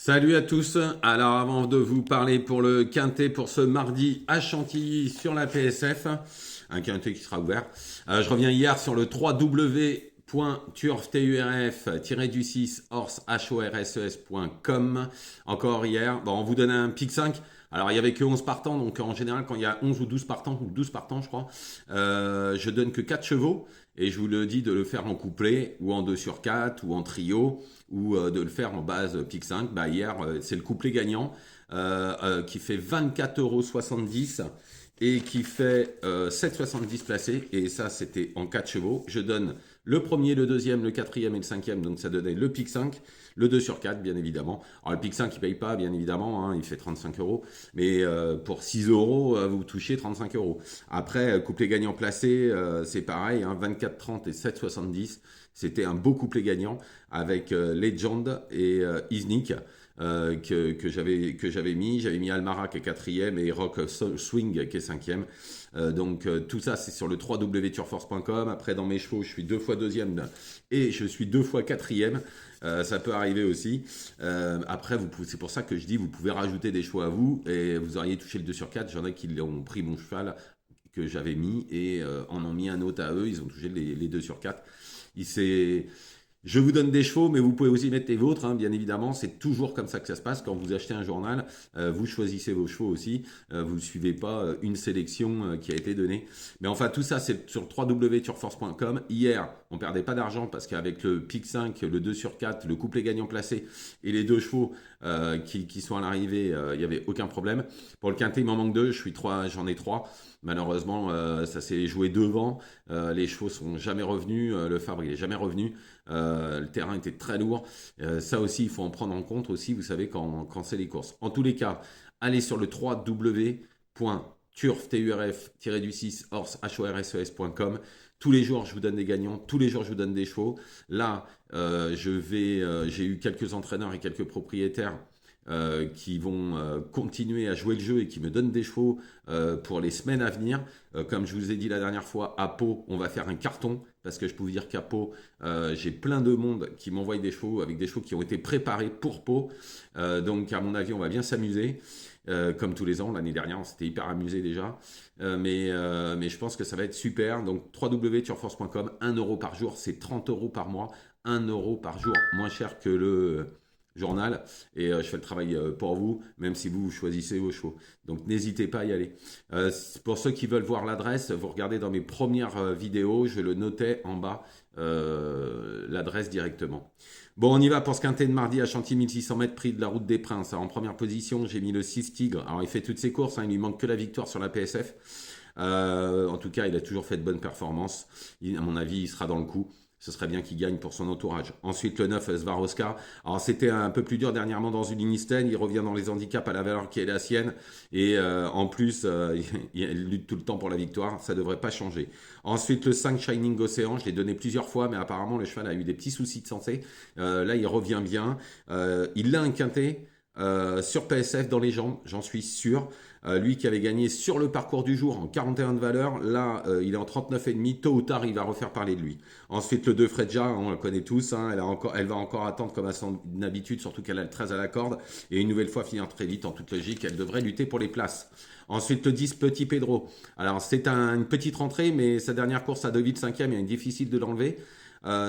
Salut à tous. Alors avant de vous parler pour le quintet pour ce mardi à Chantilly sur la PSF, un quintet qui sera ouvert. Je reviens hier sur le www.turf-du6 horses.com. Encore hier. Bon, on vous donne un pick 5. Alors, il y avait que 11 partants, donc en général, quand il y a 11 ou 12 partants, ou 12 partants, je crois, je donne que 4 chevaux, et je vous le dis de le faire en couplet, ou en 2 sur 4, ou en trio, ou de le faire en base pick 5. Bah, hier, c'est le couplet gagnant, qui fait 24,70 € et qui fait 7,70 placé, et ça, c'était en 4 chevaux. Je donne le premier, le deuxième, le quatrième et le cinquième, donc ça donnait le pick 5, le 2 sur 4, bien évidemment. Alors, le pick 5, il paye pas, bien évidemment, hein, il fait 35 euros. Mais pour 6 euros, vous touchez 35 euros. Après, couplet gagnant placé, c'est pareil, hein, 24, 30 et 7,70. C'était un beau couplet gagnant avec Legend et Isnik. Que j'avais mis. J'avais mis Almara qui est quatrième et Rock Swing qui est cinquième. Donc tout ça c'est sur le www.turforce.com. Après dans mes chevaux je suis 2 fois deuxième et je suis 2 fois quatrième. Ça peut arriver aussi. Après c'est pour ça que je dis vous pouvez rajouter des chevaux à vous et vous auriez touché le 2 sur 4. J'en ai qui ont pris mon cheval que j'avais mis et en ont mis un autre à eux. Ils ont touché les 2 sur 4. Il s'est Je vous donne des chevaux, mais vous pouvez aussi mettre les vôtres, hein, bien évidemment. C'est toujours comme ça que ça se passe. Quand vous achetez un journal, vous choisissez vos chevaux aussi. Vous ne suivez pas une sélection qui a été donnée. Mais enfin, tout ça, c'est sur www.turforce.com. Hier, on perdait pas d'argent parce qu'avec le pick 5, le 2 sur 4, le couplet gagnant placé et les deux chevaux qui sont à l'arrivée, il n'y avait aucun problème. Pour le quintet, il m'en manque deux. J'en ai trois. Malheureusement, ça s'est joué devant. Les chevaux sont jamais revenus. Le Fabre, il est jamais revenu. Le terrain était très lourd. Ça aussi, il faut en prendre en compte aussi, vous savez, quand c'est les courses. En tous les cas, allez sur le www.turf-du6 horses.com. Tous les jours, je vous donne des gagnants. Tous les jours, je vous donne des chevaux. Là, j'ai eu quelques entraîneurs et quelques propriétaires qui vont continuer à jouer le jeu et qui me donnent des chevaux pour les semaines à venir. Comme je vous ai dit la dernière fois, à Pau, on va faire un carton parce que je peux vous dire qu'à Pau, j'ai plein de monde qui m'envoie des chevaux avec des chevaux qui ont été préparés pour Pau. Donc à mon avis, on va bien s'amuser. Comme tous les ans, l'année dernière, on s'était hyper amusé déjà. Mais je pense que ça va être super. Donc www.turforce.com, 1 euro par jour, c'est 30 euros par mois. 1 euro par jour, moins cher que le journal et je fais le travail pour vous, même si vous choisissez vos chevaux. Donc n'hésitez pas à y aller. Pour ceux qui veulent voir l'adresse, vous regardez dans mes premières vidéos, je le notais en bas, l'adresse directement. Bon, on y va pour ce quintet de mardi à Chantilly, 1600 mètres, prix de la route des Princes. Alors, en première position, j'ai mis le 6 Tigre. Alors, il fait toutes ses courses, hein, il lui manque que la victoire sur la PSF. En tout cas, il a toujours fait de bonnes performances. À mon avis, il sera dans le coup. Ce serait bien qu'il gagne pour son entourage. Ensuite, le 9, Swarovska. Alors, c'était un peu plus dur dernièrement dans une Unisten. Il revient dans les handicaps à la valeur qui est la sienne. Et en plus, il lutte tout le temps pour la victoire. Ça ne devrait pas changer. Ensuite, le 5, Shining Ocean. Je l'ai donné plusieurs fois, mais apparemment, le cheval a eu des petits soucis de santé. Là, il revient bien. Il l'a un quintet. Sur PSF dans les jambes, j'en suis sûr. Lui qui avait gagné sur le parcours du jour en 41 de valeur, là il est en 39,5, tôt ou tard il va refaire parler de lui. Ensuite le 2 Fredja, on le connaît tous, hein, elle va encore attendre comme à son habitude, surtout qu'elle a le 13 à la corde, et une nouvelle fois finir très vite, en toute logique, elle devrait lutter pour les places. Ensuite le 10 Petit Pedro, alors c'est une petite rentrée, mais sa dernière course à Deauville 5e, il est difficile de l'enlever,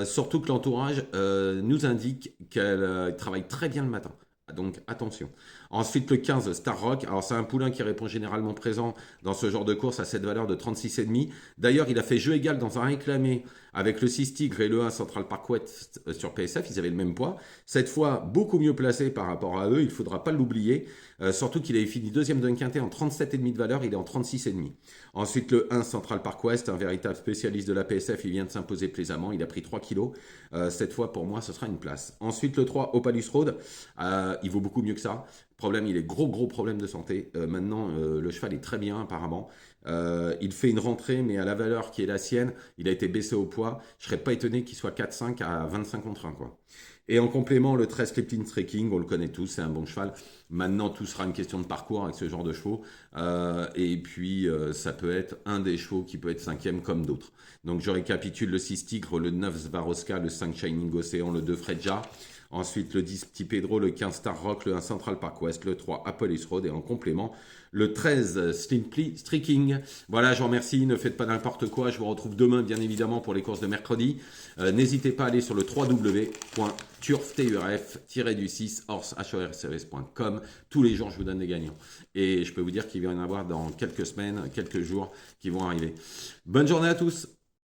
surtout que l'entourage nous indique qu'elle travaille très bien le matin. Donc attention. Ensuite le 15 Star Rock. Alors c'est un poulain qui répond généralement présent dans ce genre de course à cette valeur de 36,5. D'ailleurs il a fait jeu égal dans un réclamé avec le 6 Tigre et le 1 Central Park West sur PSF. Ils avaient le même poids. Cette fois beaucoup mieux placé par rapport à eux. Il ne faudra pas l'oublier. Surtout qu'il avait fini deuxième d'un quintet en 37,5 de valeur. Il est en 36,5. Ensuite le 1 Central Park West, un véritable spécialiste de la PSF. Il vient de s'imposer plaisamment. Il a pris 3 kilos. Cette fois pour moi ce sera une place. Ensuite le 3 Opalus Road. Il vaut beaucoup mieux que ça. Problème, il est gros problème de santé. Maintenant, le cheval est très bien apparemment. Il fait une rentrée, mais à la valeur qui est la sienne, il a été baissé au poids. Je serais pas étonné qu'il soit 4-5 à 25 contre 1, quoi. Et en complément, le 13 Cliptin Trekking, on le connaît tous, c'est un bon cheval. Maintenant, tout sera une question de parcours avec ce genre de chevaux. Et puis, ça peut être un des chevaux qui peut être cinquième comme d'autres. Donc, je récapitule le 6 Tigre, le 9 Swarovska, le 5 Shining Ocean, le 2 Fredja. Ensuite, le 10 Petit Pedro, le 15 Star Rock, le 1 Central Park West, le 3 Apple East Road et en complément, le 13 Simply Streaking. Voilà, je vous remercie. Ne faites pas n'importe quoi. Je vous retrouve demain, bien évidemment, pour les courses de mercredi. N'hésitez pas à aller sur le www.turf-horse.com. Tous les jours, je vous donne des gagnants. Et je peux vous dire qu'il va y en avoir dans quelques semaines, quelques jours qui vont arriver. Bonne journée à tous.